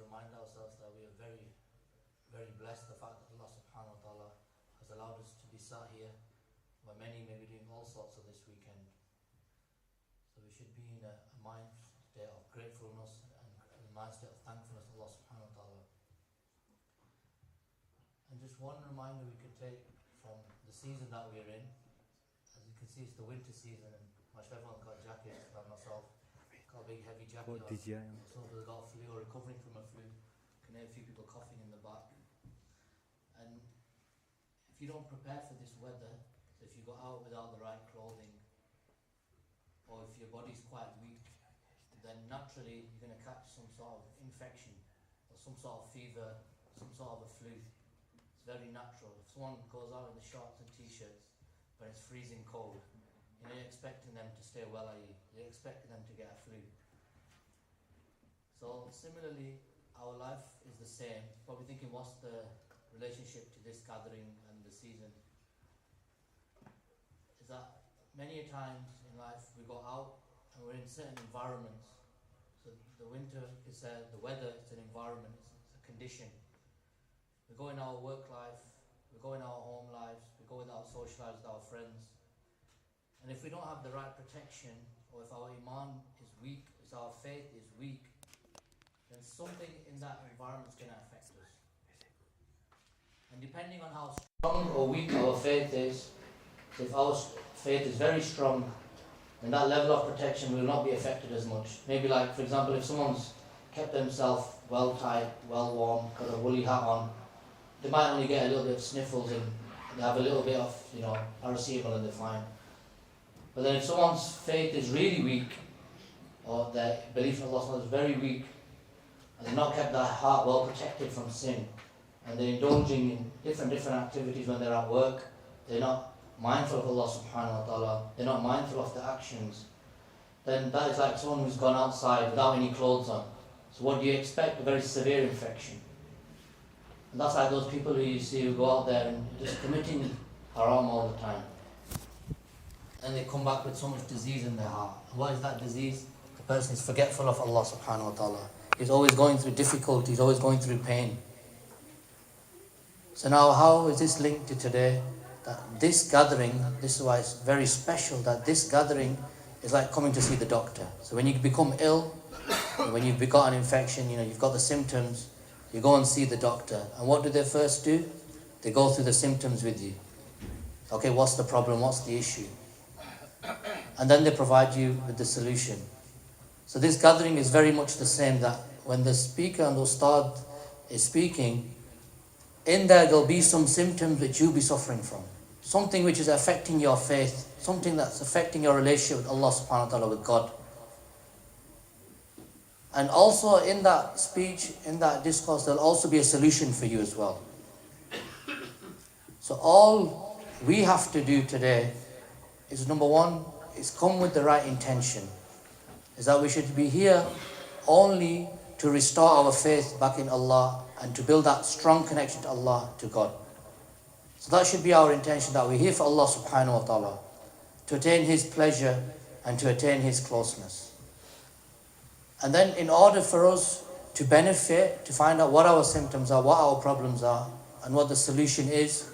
remind ourselves that we are very, very blessed. The fact that Allah subhanahu wa ta'ala has allowed us to be sat here, where many may be doing all sorts of this weekend. So we should be in a mind state of gratefulness and a mind state of thankfulness to Allah subhanahu wa ta'ala. And just one reminder we could take from the season that we're in. As you can see, it's the winter season, and everyone's got jackets, like myself. Got a big heavy jacket on. Some people got a flu or recovering from a flu. Can hear a few people coughing in the back. And if you don't prepare for this weather, so if you go out without the right clothing, or if your body's quite weak, then naturally you're going to catch some sort of infection, or some sort of fever, some sort of a flu. It's very natural. If someone goes out in the shorts and t-shirts when it's freezing cold, you're expecting them to stay well, are you? You're expecting them to get a flu. So similarly, our life is the same. Probably thinking, what's the relationship to this gathering and the season? Is that many a times in life we go out and we're in certain environments. So the winter is the weather, it's an environment, it's a condition. We go in our work life, we go in our home lives, we go with our social lives with our friends. And if we don't have the right protection, or if our iman is weak, if our faith is weak, then something in that environment is going to affect us. And depending on how strong or weak our faith is, so if our faith is very strong, then that level of protection will not be affected as much. Maybe like, for example, if someone's kept themselves well tight, well warm, got a woolly hat on, they might only get a little bit of sniffles and they have a little bit of, paracetamol and they're fine. But then if someone's faith is really weak, or their belief in Allah is very weak, and they've not kept their heart well protected from sin, and they're indulging in different activities when they're at work, they're not mindful of Allah subhanahu wa ta'ala, they're not mindful of their actions, then that is like someone who's gone outside without any clothes on. So what do you expect? A very severe infection. And that's like those people who you see who go out there and just committing haram all the time. And they come back with so much disease in their heart. And what is that disease? The person is forgetful of Allah subhanahu wa ta'ala. He's always going through difficulties, always going through pain. So now how is this linked to today? That this gathering, this is why it's very special, that this gathering is like coming to see the doctor. So when you become ill, when you've got an infection, you've got the symptoms, you go and see the doctor. And what do they first do? They go through the symptoms with you. Okay, what's the problem? What's the issue? And then they provide you with the solution. So this gathering is very much the same, that when the speaker and the Ustadh is speaking, in there'll be some symptoms which you'll be suffering from. Something which is affecting your faith, something that's affecting your relationship with Allah subhanahu wa ta'ala, with God. And also in that speech, in that discourse, there'll also be a solution for you as well. So all we have to do today is, number one, is come with the right intention. Is that we should be here only to restore our faith back in Allah and to build that strong connection to Allah, to God. So that should be our intention, that we're here for Allah subhanahu wa ta'ala, to attain His pleasure and to attain His closeness. And then in order for us to benefit, to find out what our symptoms are, what our problems are, and what the solution is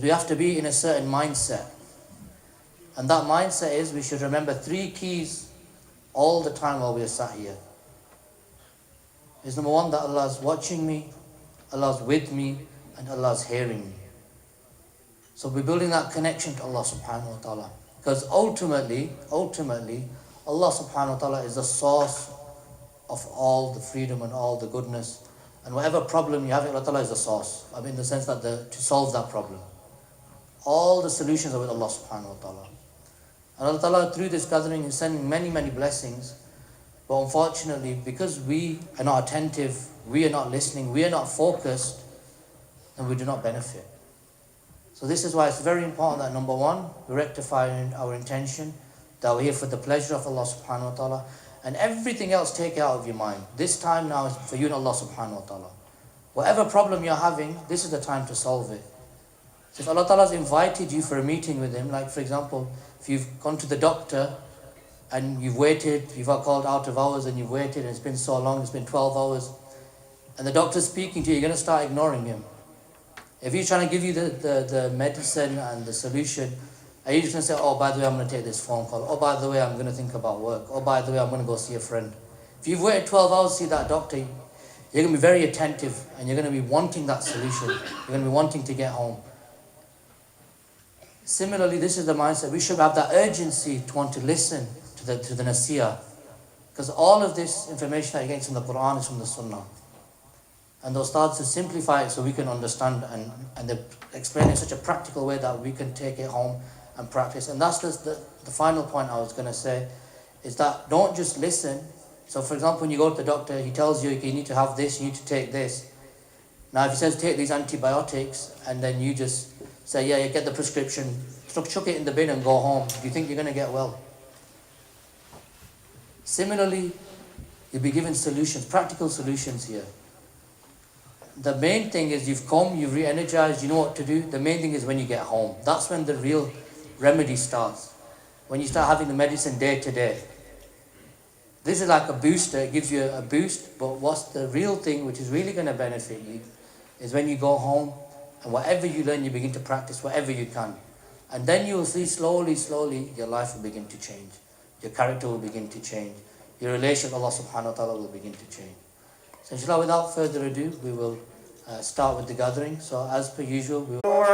we have to be in a certain mindset. And that mindset is, we should remember 3 keys all the time while we are sat here. Is number 1, that Allah is watching me, Allah is with me, and Allah is hearing me. So we're building that connection to Allah subhanahu wa ta'ala. Because ultimately, Allah subhanahu wa ta'ala is the source of all the freedom and all the goodness. And whatever problem you have, Allah ta'ala is the source. In the sense that to solve that problem. All the solutions are with Allah subhanahu wa ta'ala. And Allah ta'ala, through this gathering, is sending many, many blessings. But unfortunately, because we are not attentive, we are not listening, we are not focused, then we do not benefit. So this is why it's very important that, number 1, we rectify our intention, that we're here for the pleasure of Allah subhanahu wa ta'ala, and everything else take it out of your mind. This time now is for you and Allah subhanahu wa ta'ala. Whatever problem you're having, this is the time to solve it. So if Allah ta'ala has invited you for a meeting with Him, like for example, if you've gone to the doctor and you've waited, you've got called out of hours and you've waited and it's been so long, it's been 12 hours, and the doctor's speaking to you, you're going to start ignoring him. If he's trying to give you the medicine and the solution, are you just going to say, oh, by the way, I'm going to take this phone call. Oh, by the way, I'm going to think about work. Oh, by the way, I'm going to go see a friend. If you've waited 12 hours to see that doctor, you're going to be very attentive and you're going to be wanting that solution. You're going to be wanting to get home. Similarly, this is the mindset. We should have that urgency to want to listen to the nasiyah. Because all of this information that you get from the Quran is from the Sunnah. And those thoughts to simplify it so we can understand and they explain it in such a practical way that we can take it home and practice. And that's just the final point I was going to say, is that don't just listen. So for example, when you go to the doctor, he tells you, you need to have this, you need to take this. Now if he says take these antibiotics and then you just say, yeah, you get the prescription, chuck it in the bin and go home, do you think you're going to get well? Similarly, you'll be given solutions, practical solutions here. The main thing is you've come, you've re-energized, you know what to do. The main thing is when you get home. That's when the real remedy starts. When you start having the medicine day to day. This is like a booster, it gives you a boost, but what's the real thing which is really going to benefit you is when you go home and whatever you learn, you begin to practice whatever you can. And then you will see slowly, your life will begin to change. Your character will begin to change. Your relation with Allah subhanahu wa ta'ala will begin to change. So inshallah, without further ado, we will start with the gathering. So as per usual, we will